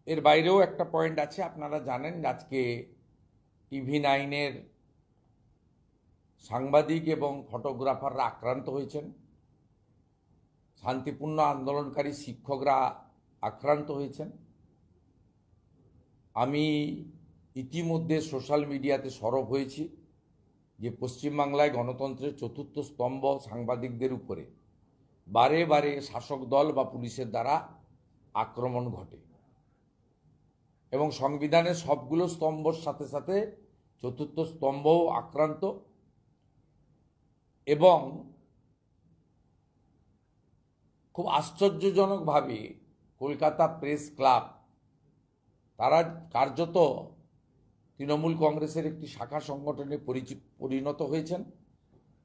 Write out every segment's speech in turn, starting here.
এর বাইরেও একটা পয়েন্ট আছে। আপনারা জানেন আজকে TV9-এর সাংবাদিক এবং ফটোগ্রাফাররা আক্রান্ত হয়েছেন, শান্তিপূর্ণ আন্দোলনকারী শিক্ষকরা আক্রান্ত হয়েছেন। আমি ইতিমধ্যে সোশ্যাল মিডিয়াতে সরব হয়েছি যে পশ্চিমবাংলায় গণতন্ত্রের চতুর্থ স্তম্ভ সাংবাদিকদের উপরে বারে বারে শাসক দল বা পুলিশের দ্বারা আক্রমণ ঘটে এবং সংবিধানের সবগুলো স্তম্ভর সাথে সাথে চতুর্থ স্তম্ভও আক্রান্ত। এবং খুব আশ্চর্যজনকভাবে কলকাতা প্রেস ক্লাব তারা কার্যত তৃণমূল কংগ্রেসের একটি শাখা সংগঠনে পরিণত হয়েছেন।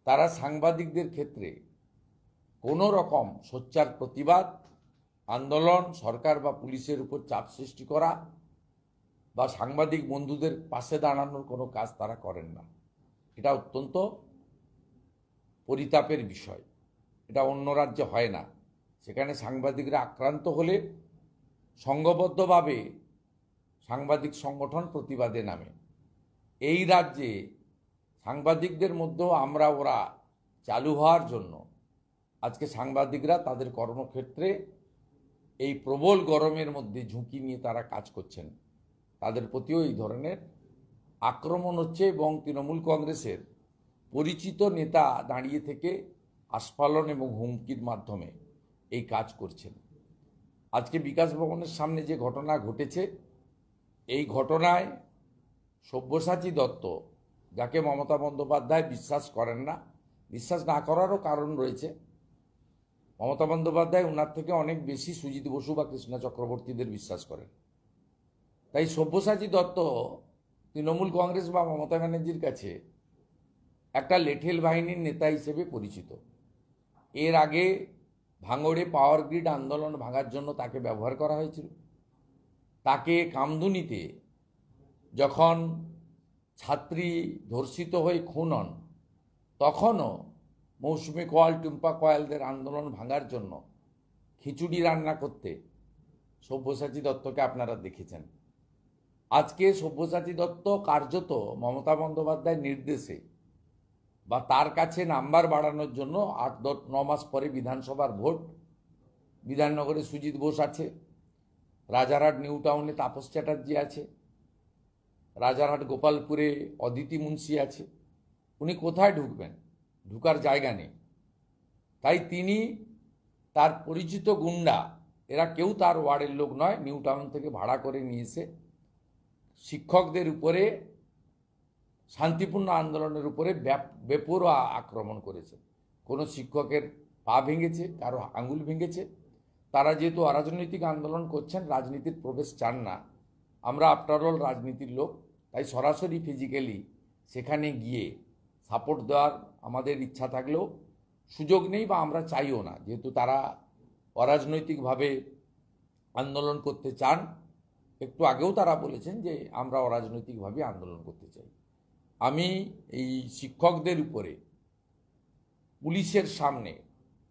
তারা সাংবাদিকদের ক্ষেত্রে কোনো রকম সোচ্চার প্রতিবাদ, আন্দোলন, সরকার বা পুলিশের উপর চাপ সৃষ্টি করা বা সাংবাদিক বন্ধুদের পাশে দাঁড়ানোর কোনো কাজ তারা করেন না। এটা অত্যন্ত পরিতাপের বিষয়। এটা অন্য রাজ্যে হয় না। সেখানে সাংবাদিকরা আক্রান্ত হলে সংঘবদ্ধভাবে সাংবাদিক সংগঠন প্রতিবাদে নামে। এই রাজ্যে সাংবাদিকদের মধ্যেও ওরা চালু হওয়ার জন্য আজকে সাংবাদিকরা তাদের কর্মক্ষেত্রে এই প্রবল গরমের মধ্যে ঝুঁকি নিয়ে তারা কাজ করছেন। তাদের প্রতিও এই ধরনের আক্রমণ হচ্ছে এবং তৃণমূল কংগ্রেসের পরিচিত নেতা দাঁড়িয়ে থেকে আস্ফালন এবং হুমকির মাধ্যমে এই কাজ করছেন। আজকে বিকাশ ভবনের সামনে যে ঘটনা ঘটেছে, এই ঘটনায় সব্যসাচী দত্ত, যাকে মমতা বন্দ্যোপাধ্যায় বিশ্বাস করেন না, বিশ্বাস না করারও কারণ রয়েছে। মমতা বন্দ্যোপাধ্যায় ওনার থেকে অনেক বেশি সুজিত বসু বা কৃষ্ণা চক্রবর্তীদের বিশ্বাস করেন। তাই সব্যসাচী দত্ত তৃণমূল কংগ্রেস বা মমতা ব্যানার্জির কাছে একটা লেঠেল বাহিনীর নেতা হিসেবে পরিচিত। এর আগে ভাঙড়ে পাওয়ার গ্রিড আন্দোলন ভাঙার জন্য তাকে ব্যবহার করা হয়েছিল। তাকে কামদুনিতে যখন ছাত্রী ধর্ষিত হয়ে খুন হন, তখনও মৌসুমী কয়াল, টুম্পা কয়ালদের আন্দোলন ভাঙার জন্য খিচুড়ি রান্না করতে সব্যসাচী দত্তকে আপনারা দেখেছেন। আজকে সব্যসাচী দত্ত কার্যত মমতা বন্দ্যোপাধ্যায়ের নির্দেশে বা তার কাছে নাম্বার বাড়ানোর জন্য 8-9 মাস পরে বিধানসভার ভোট, বিধাননগরে সুজিত বোস আছে, রাজারহাট নিউ টাউনে তাপস চ্যাটার্জি আছে, রাজারহাট গোপালপুরে অদিতি মুন্সি আছে। উনি কোথায় ঢুকবেন? ঢুকার জায়গা নেই। তাই তিনি তার পরিচিত গুন্ডা, এরা কেউ তার ওয়ার্ডের লোক নয়, নিউ টাউন থেকে ভাড়া করে নিয়ে এসে শিক্ষকদের উপরে, শান্তিপূর্ণ আন্দোলনের উপরে বেপরোয়া আক্রমণ করেছে। কোনো শিক্ষকের পা ভেঙেছে, কারো আঙুল ভেঙেছে। তারা যেহেতু অরাজনৈতিক আন্দোলন করছেন, রাজনীতির প্রবেশ চান না, আমরা আফটার অল রাজনীতির লোক, তাই সরাসরি ফিজিক্যালি সেখানে গিয়ে সাপোর্ট দেওয়ার আমাদের ইচ্ছা থাকলেও সুযোগ নেই বা আমরা চাইও না, যেহেতু তারা অরাজনৈতিকভাবে আন্দোলন করতে চান। একটু আগেও তারা বলেছেন যে আমরা অরাজনৈতিকভাবে আন্দোলন করতে চাই। আমি এই শিক্ষকদের উপরে পুলিশের সামনে,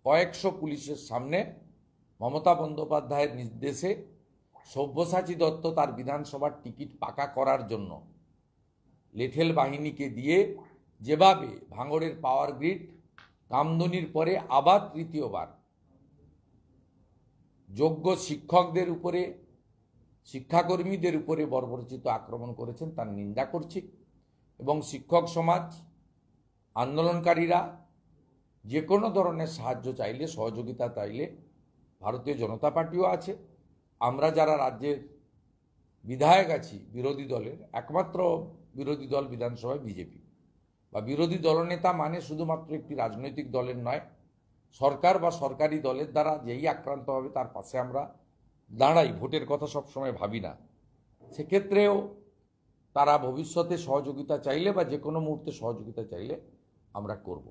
কয়েকশো পুলিশের সামনে মমতা বন্দ্যোপাধ্যায়ের নির্দেশে সব্যসাচী দত্ত তার বিধানসভার টিকিট পাকা করার জন্য লেঠেল বাহিনীকে দিয়ে যেভাবে ভাঙড়ের পাওয়ার গ্রিড, কামদুনির পরে আবার তৃতীয়বার যোগ্য শিক্ষকদের উপরে, শিক্ষাকর্মীদের উপরে বর্বরচিত আক্রমণ করেছেন, তার নিন্দা করছি। এবং শিক্ষক সমাজ, আন্দোলনকারীরা যে কোনো ধরনের সাহায্য চাইলে, সহযোগিতা চাইলে ভারতীয় জনতা পার্টিও আছে। আমরা যারা রাজ্যের বিধায়ক আছি বিরোধী দলের, একমাত্র বিরোধী দল বিধানসভায় বিজেপি, বা বিরোধী দলনেতা মানে শুধুমাত্র একটি রাজনৈতিক দলের নয়, সরকার বা সরকারি দলের দ্বারা যেই আক্রান্ত হবে তার পাশে আমরা দাঁড়াই। ভোটের কথা সবসময় ভাবি না। সেক্ষেত্রেও তারা ভবিষ্যতে সহযোগিতা চাইলে বা যে কোনো মুহূর্তে সহযোগিতা চাইলে আমরা করব।